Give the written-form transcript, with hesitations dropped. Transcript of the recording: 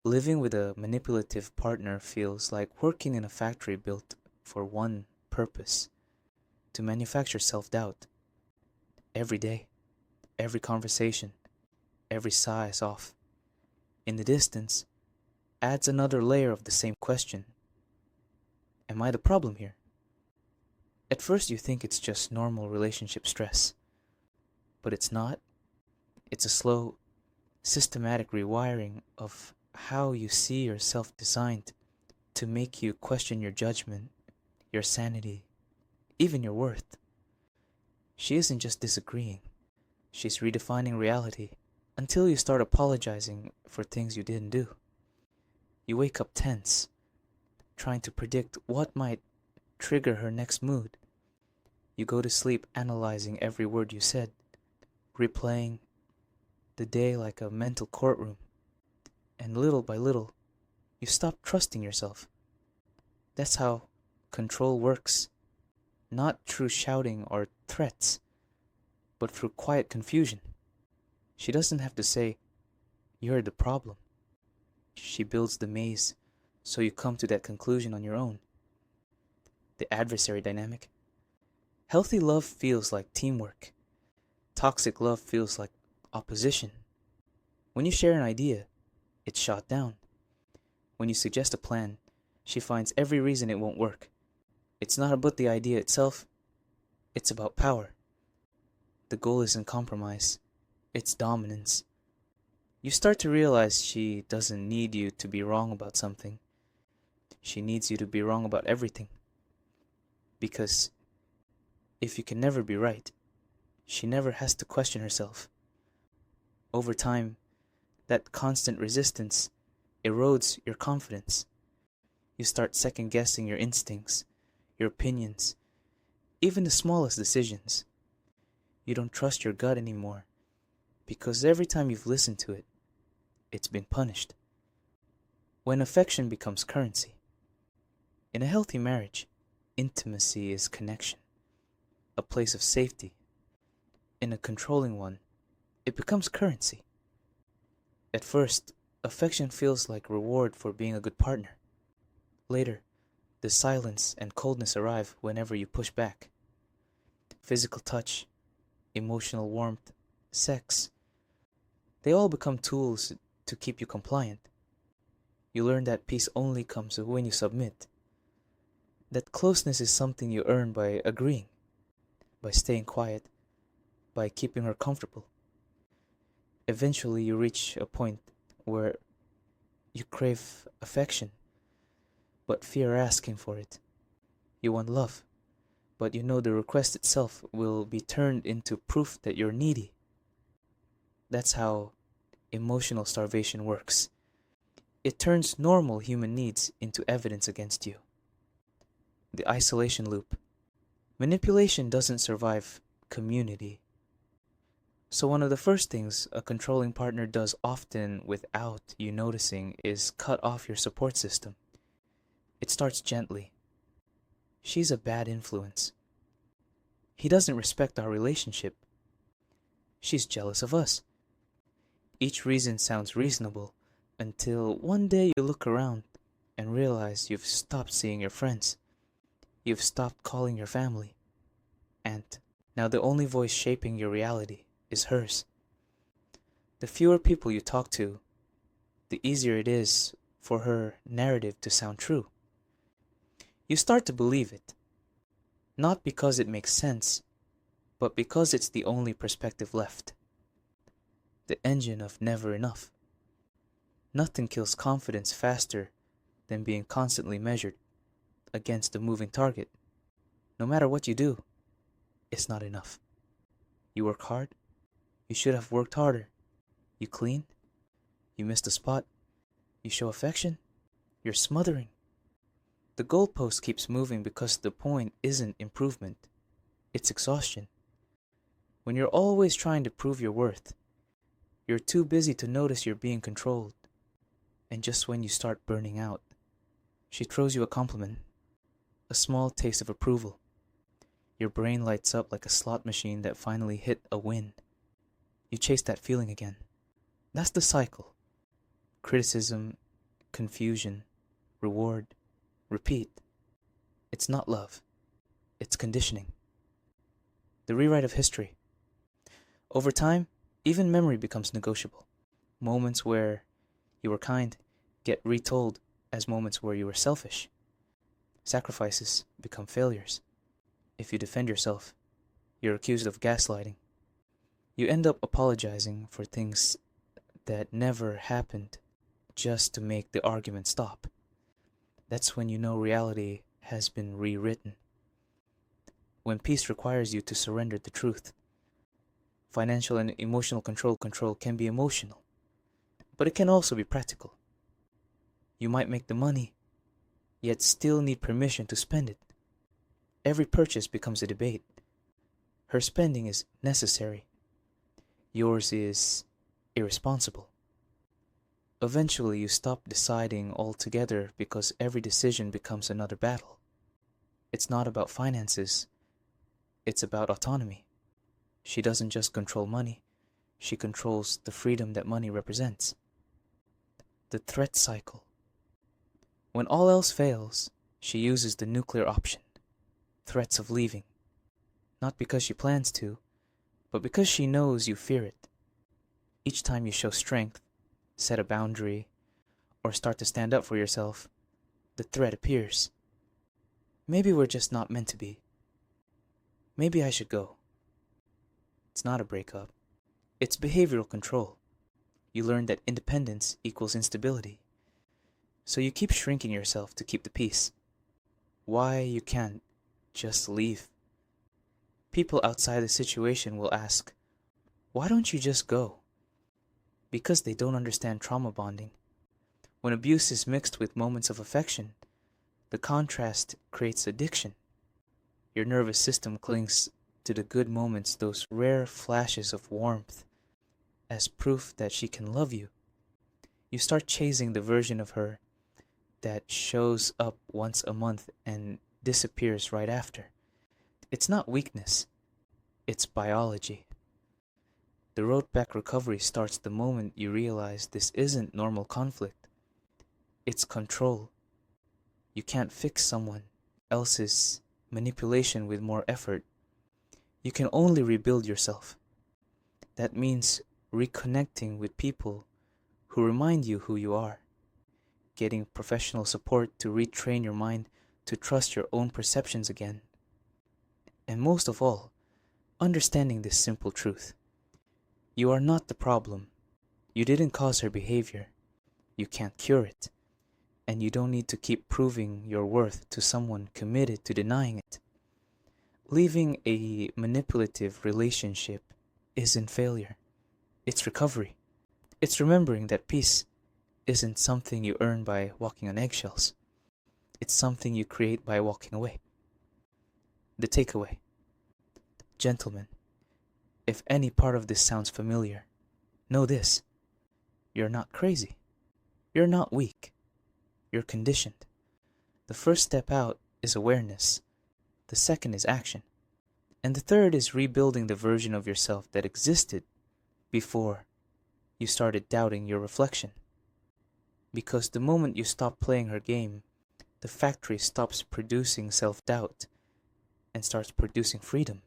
Living with a manipulative partner feels like working in a factory built for one purpose: to manufacture self doubt. Every day, every conversation, every sigh is off. In the distance, adds another layer of the same question: am I the problem here? At first, you think it's just normal relationship stress, but it's not. It's a slow, systematic rewiring of how you see yourself, designed to make you question your judgment, your sanity, even your worth. She isn't just disagreeing, she's redefining reality until you start apologizing for things you didn't do. You wake up tense, trying to predict what might trigger her next mood. You go to sleep analyzing every word you said, replaying the day like a mental courtroom. And little by little, you stop trusting yourself. That's how control works. Not through shouting or threats, but through quiet confusion. She doesn't have to say, "You're the problem." She builds the maze so you come to that conclusion on your own. The adversary dynamic. Healthy love feels like teamwork. Toxic love feels like opposition. When you share an idea, it's shot down. When you suggest a plan, she finds every reason it won't work. It's not about the idea itself, it's about power. The goal isn't compromise, it's dominance. You start to realize she doesn't need you to be wrong about something. She needs you to be wrong about everything. Because if you can never be right, she never has to question herself. Over time, that constant resistance erodes your confidence. You start second guessing your instincts, your opinions, even the smallest decisions. You don't trust your gut anymore because every time you've listened to it, it's been punished. When affection becomes currency. In a healthy marriage, intimacy is connection, a place of safety. In a controlling one, it becomes currency. At first, affection feels like reward for being a good partner. Later, the silence and coldness arrive whenever you push back. Physical touch, emotional warmth, sex, they all become tools to keep you compliant. You learn that peace only comes when you submit. That closeness is something you earn by agreeing, by staying quiet, by keeping her comfortable. Eventually, you reach a point where you crave affection, but fear asking for it. You want love, but you know the request itself will be turned into proof that you're needy. That's how emotional starvation works. It turns normal human needs into evidence against you. The isolation loop. Manipulation doesn't survive community. So one of the first things a controlling partner does often without you noticing is cut off your support system. It starts gently. She's a bad influence. He doesn't respect our relationship. She's jealous of us. Each reason sounds reasonable until one day you look around and realize you've stopped seeing your friends. You've stopped calling your family. And now the only voice shaping your reality is hers. The fewer people you talk to, the easier it is for her narrative to sound true. You start to believe it, not because it makes sense, but because it's the only perspective left. The engine of never enough. Nothing kills confidence faster than being constantly measured against a moving target. No matter what you do, it's not enough. You work hard, you should have worked harder. You clean, you missed a spot. You show affection, you're smothering. The goalpost keeps moving because the point isn't improvement, it's exhaustion. When you're always trying to prove your worth, you're too busy to notice you're being controlled. And just when you start burning out, she throws you a compliment, a small taste of approval. Your brain lights up like a slot machine that finally hit a win. You chase that feeling again. That's the cycle. Criticism, confusion, reward, repeat. It's not love. It's conditioning. The rewrite of history. Over time, even memory becomes negotiable. Moments where you were kind get retold as moments where you were selfish. Sacrifices become failures. If you defend yourself, you're accused of gaslighting. You end up apologizing for things that never happened just to make the argument stop. That's when you know reality has been rewritten. When peace requires you to surrender the truth. Financial and emotional control can be emotional, but it can also be practical. You might make the money, yet still need permission to spend it. Every purchase becomes a debate. Her spending is necessary. Yours is irresponsible. Eventually, you stop deciding altogether because every decision becomes another battle. It's not about finances. It's about autonomy. She doesn't just control money. She controls the freedom that money represents. The threat cycle. When all else fails, she uses the nuclear option. Threats of leaving. Not because she plans to, but because she knows you fear it. Each time you show strength, set a boundary, or start to stand up for yourself, the threat appears. Maybe we're just not meant to be. Maybe I should go. It's not a breakup. It's behavioral control. You learn that independence equals instability. So you keep shrinking yourself to keep the peace. Why you can't just leave? People outside the situation will ask, why don't you just go? Because they don't understand trauma bonding. When abuse is mixed with moments of affection, the contrast creates addiction. Your nervous system clings to the good moments, those rare flashes of warmth, as proof that she can love you. You start chasing the version of her that shows up once a month and disappears right after. It's not weakness, it's biology. The road back recovery starts the moment you realize this isn't normal conflict. It's control. You can't fix someone else's manipulation with more effort. You can only rebuild yourself. That means reconnecting with people who remind you who you are. Getting professional support to retrain your mind to trust your own perceptions again. And most of all, understanding this simple truth. You are not the problem. You didn't cause her behavior. You can't cure it. And you don't need to keep proving your worth to someone committed to denying it. Leaving a manipulative relationship isn't failure. It's recovery. It's remembering that peace isn't something you earn by walking on eggshells. It's something you create by walking away. The takeaway. Gentlemen, if any part of this sounds familiar, know this. You're not crazy. You're not weak. You're conditioned. The first step out is awareness. The second is action. And the third is rebuilding the version of yourself that existed before you started doubting your reflection. Because the moment you stop playing her game, the factory stops producing self-doubt and starts producing freedom.